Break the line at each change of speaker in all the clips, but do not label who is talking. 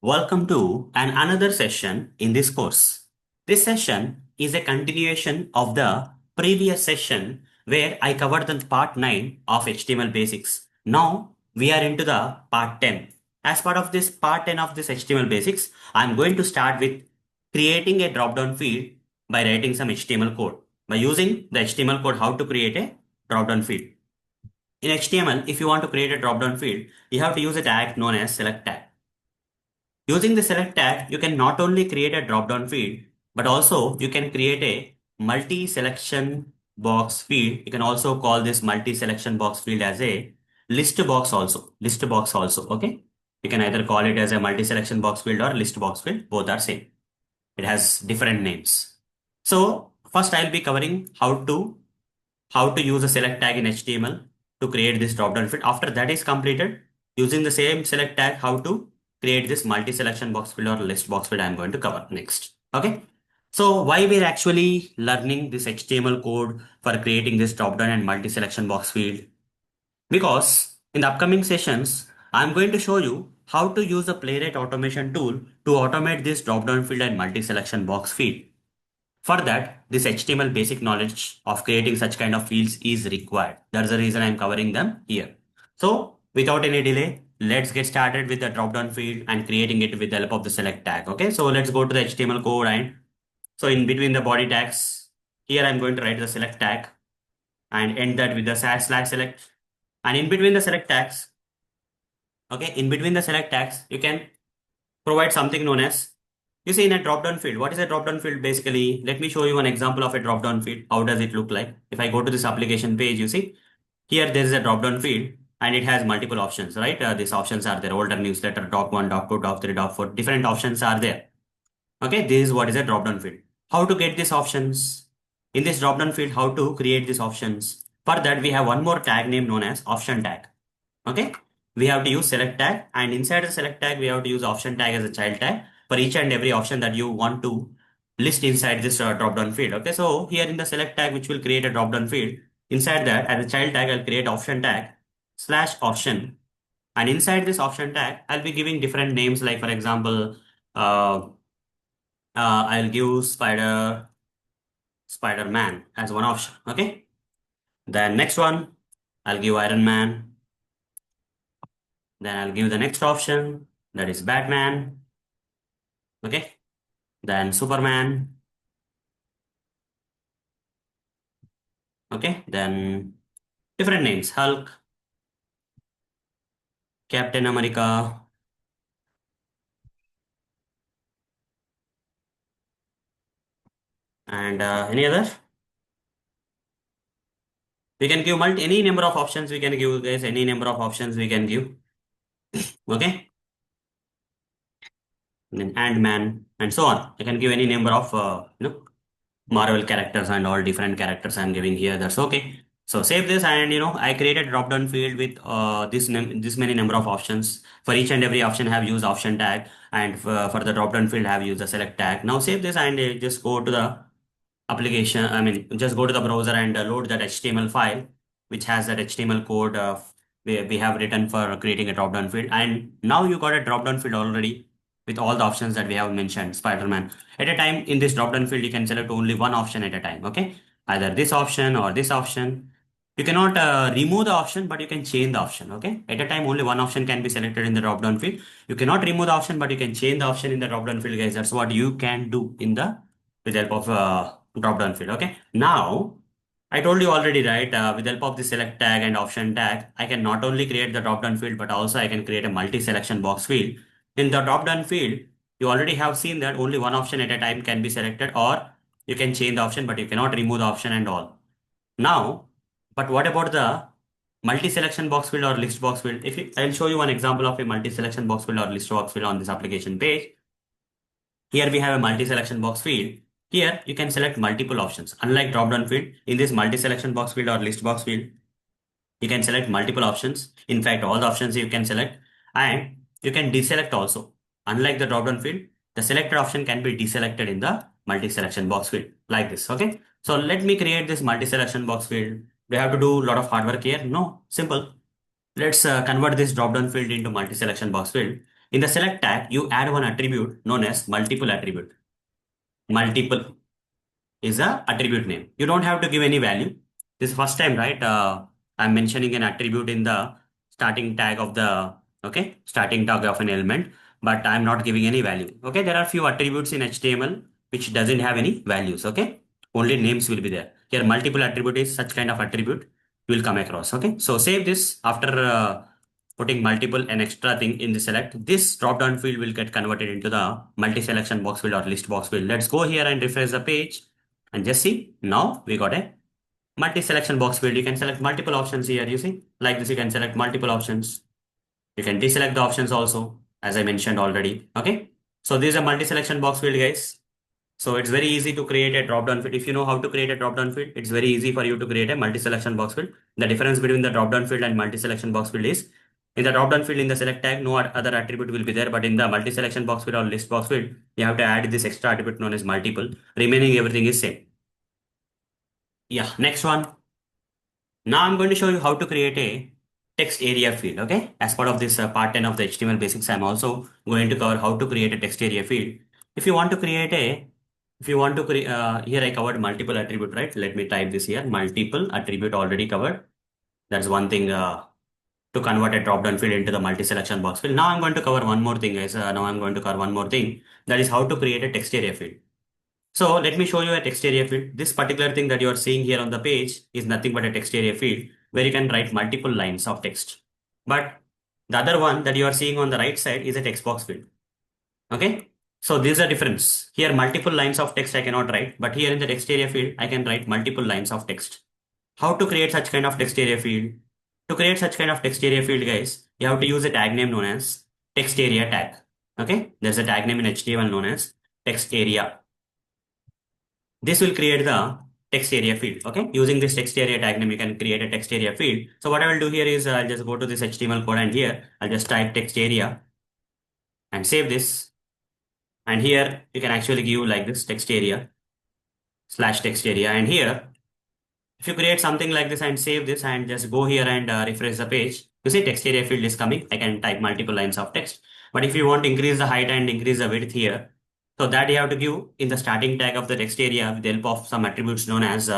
Welcome to another session in this course. This session is a continuation of the previous session where I covered the part 9 of HTML basics. Now we are into the part 10. As part of this part 10 of this HTML basics, I'm going to start with creating a drop-down field by writing some HTML code. By using the HTML code, how to create a drop-down field. In HTML, if you want to create a drop-down field, you have to use a tag known as select tag. Using the select tag, you can not only create a drop-down field, but also you can create a multi-selection box field. You can also call this multi-selection box field as a list box also, okay? You can either call it as a multi-selection box field or list box field. Both are same. It has different names. So first I'll be covering how to use a select tag in HTML to create this drop-down field. After that is completed, using the same select tag, how to create this multi-selection box field or list box field I'm going to cover next. Okay. So why we're actually learning this HTML code for creating this drop-down and multi-selection box field? Because in the upcoming sessions, I'm going to show you how to use the Playwright automation tool to automate this drop-down field and multi-selection box field. For that, this HTML basic knowledge of creating such kind of fields is required. That's the reason I'm covering them here. So without any delay, let's get started with the drop-down field and creating it with the help of the select tag. Okay, so let's go to the HTML code, and so in between the body tags, here I'm going to write the select tag and end that with the /select. And in between the select tags, okay, in between the select tags, you can provide something known as, you see, in a drop-down field. What is a drop-down field? Basically, let me show you an example of a drop-down field. How does it look like? If I go to this application page, you see, here there is a drop-down field and it has multiple options, right? These options are there: older newsletter, doc 1, doc 2, doc 3, doc 4. Different options are there. Okay, this is what is a drop-down field. How to get these options? In this drop-down field, how to create these options? For that, we have one more tag name known as option tag. Okay, we have to use select tag, and inside the select tag, we have to use option tag as a child tag for each and every option that you want to list inside this drop-down field. Okay, so here in the select tag, which will create a drop-down field, inside that as a child tag, I'll create option tag /option. And inside this option tag, I'll be giving different names, like for example, I'll give Spider-Man as one option. Okay, then next one, I'll give Iron Man. Then I'll give the next option, that is Batman. Okay, then Superman. Okay, then different names: Hulk, Captain America, and any other. We can give any number of options. We can give, guys, any number of options we can give. Okay, and then Ant-Man and so on. I can give any number of Marvel characters and all different characters I'm giving here. That's okay. So save this, and I created drop down field with this many number of options. For each and every option, I have used option tag, and for the drop down field, I have used the select tag. Now save this and just go to the application. I mean, just go to the browser and load that HTML file, which has that HTML code we have written for creating a drop down field. And now you got a drop down field already with all the options that we have mentioned. Spider-Man. At a time in this drop-down field, you can select only one option at a time. Okay, either this option or this option. You cannot remove the option, but you can change the option. Okay, at a time only one option can be selected in the drop-down field. You cannot remove the option, but you can change the option in the drop-down field, guys. That's what you can do in the with the help of drop-down field. Okay, now I told you already, right? With the help of the select tag and option tag, I can not only create the drop-down field, but also I can create a multi-selection box field. In the drop-down field, you already have seen that only one option at a time can be selected, or you can change the option, but you cannot remove the option and all. Now, but what about the multi-selection box field or list box field? I'll show you one example of a multi-selection box field or list box field on this application page. Here we have a multi-selection box field. Here you can select multiple options. Unlike drop-down field, in this multi-selection box field or list box field, you can select multiple options. In fact, all the options you can select, and you can deselect also. Unlike the drop-down field, the selected option can be deselected in the multi-selection box field like this. Okay, so let me create this multi-selection box field. Do I have to do a lot of hard work here? No, simple. Let's convert this drop-down field into multi-selection box field. In the select tag, you add one attribute known as multiple attribute. Multiple is a attribute name. You don't have to give any value. This is first time, right? I'm mentioning an attribute in the starting tag of the, okay, starting tag of an element, but I'm not giving any value. Okay, there are few attributes in HTML which doesn't have any values. Okay, only names will be there. Here, multiple attribute is such kind of attribute you will come across. Okay, so save this after putting multiple and extra thing in the select. This drop down field will get converted into the multi selection box field or list box field. Let's go here and refresh the page. And just see, now we got a multi-selection box field. You can select multiple options here, you see. Like this, you can select multiple options. You can deselect the options also, as I mentioned already. Okay. So this is a multi-selection box field, guys. So it's very easy to create a drop-down field. If you know how to create a drop-down field, it's very easy for you to create a multi-selection box field. The difference between the drop-down field and multi-selection box field is, in the drop-down field in the select tag, no other attribute will be there. But in the multi-selection box field or list box field, you have to add this extra attribute known as multiple. Remaining everything is same. Yeah, next one. Now I'm going to show you how to create a text area field. Okay, as part of this part 10 of the HTML basics, I'm also going to cover how to create a text area field. If you want to create a, if you want to create, here I covered multiple attribute, right? Let me type this here. Multiple attribute already covered. That's one thing to convert a drop-down field into the multi-selection box field. Now I'm going to cover one more thing, guys. Now I'm going to cover one more thing. That is how to create a text area field. So let me show you a text area field. This particular thing that you are seeing here on the page is nothing but a text area field where you can write multiple lines of text. But the other one that you are seeing on the right side is a text box field. Okay. So there's a difference. Here multiple lines of text I cannot write, but here in the text area field, I can write multiple lines of text. How to create such kind of text area field? To create such kind of text area field, guys, you have to use a tag name known as text area tag. Okay. There's a tag name in HTML known as text area. This will create the text area field. Okay, using this text area tag name, you can create a text area field. So what I will do here is I'll just go to this HTML code and here I'll just type text area and save this. And here you can actually give like this text area slash text area. And here, if you create something like this and save this and just go here and refresh the page, you see text area field is coming. I can type multiple lines of text. But if you want to increase the height and increase the width here, so that you have to give in the starting tag of the text area with the help of some attributes known as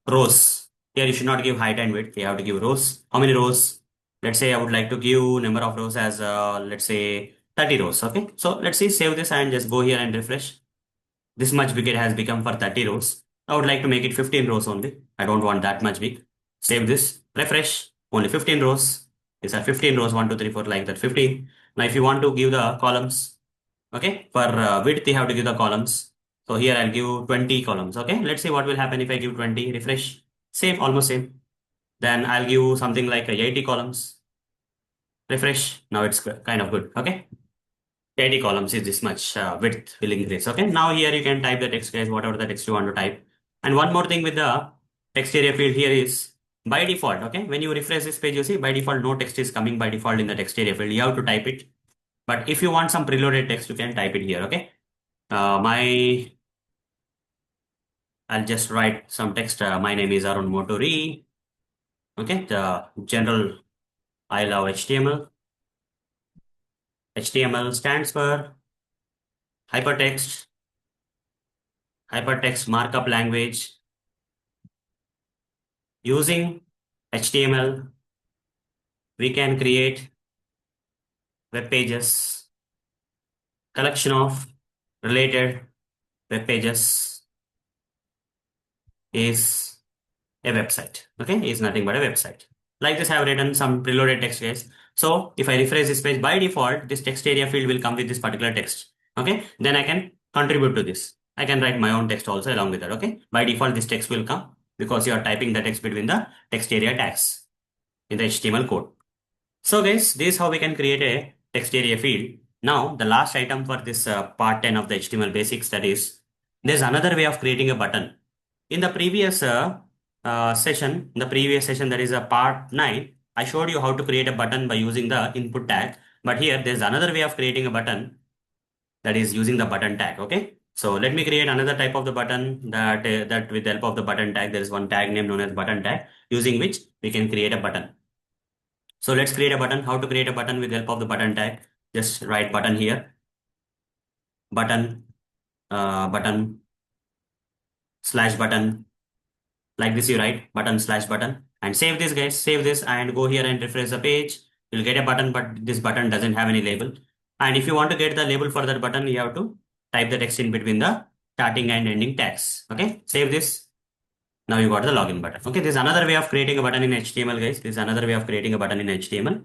rows. Here you should not give height and width. You have to give rows. How many rows? Let's say I would like to give number of rows as let's say 30 rows. Okay. So let's see, save this and just go here and refresh. This much big it has become for 30 rows. I would like to make it 15 rows only. I don't want that much big. Save this, refresh, only 15 rows. These are 15 rows, 1, 2, 3, 4, like that, 15. Now, if you want to give the columns, okay, for width, you have to give the columns. So here I'll give 20 columns. Okay, let's see what will happen if I give 20, refresh, same, almost same. Then I'll give something like 80 columns, refresh. Now it's kind of good. Okay. 80 columns is this much width will increase. Okay. Now here you can type the text, guys, whatever the text you want to type. And one more thing with the text area field here is by default. Okay. When you refresh this page, you see by default, no text is coming by default in the text area field. You have to type it. But if you want some preloaded text, you can type it here. Okay. I'll just write some text. My name is Arun Motori. Okay. The general, I love HTML. HTML stands for hypertext markup language. Using HTML, we can create web pages, collection of related web pages is a website. Okay, is nothing but a website. Like this, I have written some preloaded text, guys. So if I refresh this page, by default, this text area field will come with this particular text. Okay, then I can contribute to this. I can write my own text also along with that. Okay, by default, this text will come because you are typing the text between the text area tags in the HTML code. So guys, this is how we can create a text area field. Now, the last item for this part 10 of the HTML basics, that is, there's another way of creating a button. In the previous session, that is a part 9, I showed you how to create a button by using the input tag. But here, there's another way of creating a button, that is using the button tag. Okay. So let me create another type of the button that with the help of the button tag, there is one tag name known as button tag, using which we can create a button. So let's create a button. How to create a button with the help of the button tag? Just write button here, button, button, slash button. Like this, you write button slash button and save this, guys. Save this and go here and refresh the page. You'll get a button, but this button doesn't have any label. And if you want to get the label for that button, you have to type the text in between the starting and ending tags. Okay, save this. Now you got the login button. Okay, this is another way of creating a button in HTML, guys. This is another way of creating a button in HTML.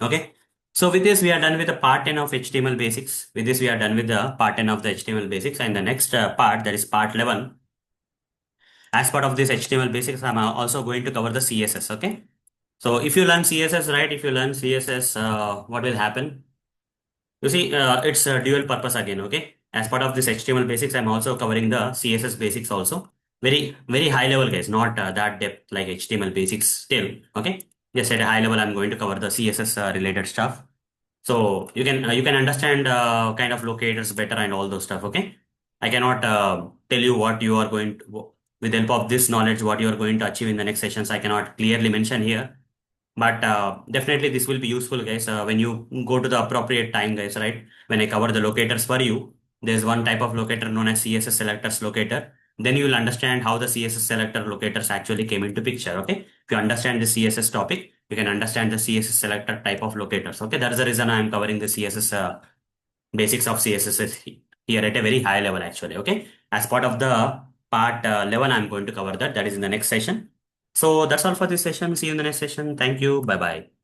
Okay. So with this, we are done with the part 10 of HTML basics. With this, we are done with the part 10 of the HTML basics. And the next part, that is part 11. As part of this HTML basics, I'm also going to cover the CSS. Okay. So if you learn CSS, right? If you learn CSS, what will happen? You see, it's a dual purpose again. Okay. As part of this HTML basics, I'm also covering the CSS basics also. Very, very high level, guys. Not that depth like HTML basics still. Okay. Just at a high level, I'm going to cover the CSS related stuff. So you can understand kind of locators better and all those stuff. Okay. I cannot tell you what you are going to, with the help of this knowledge, what you are going to achieve in the next sessions. I cannot clearly mention here, but definitely this will be useful, guys, when you go to the appropriate time, guys, right? When I cover the locators for you, there's one type of locator known as CSS selectors locator. Then you will understand how the CSS selector locators actually came into picture. Okay. If you understand the CSS topic, you can understand the CSS selector type of locators. Okay. That is the reason I am covering the CSS basics of CSS here at a very high level, actually. Okay. As part of the part 11, I'm going to cover that. That is in the next session. So that's all for this session. See you in the next session. Thank you. Bye bye.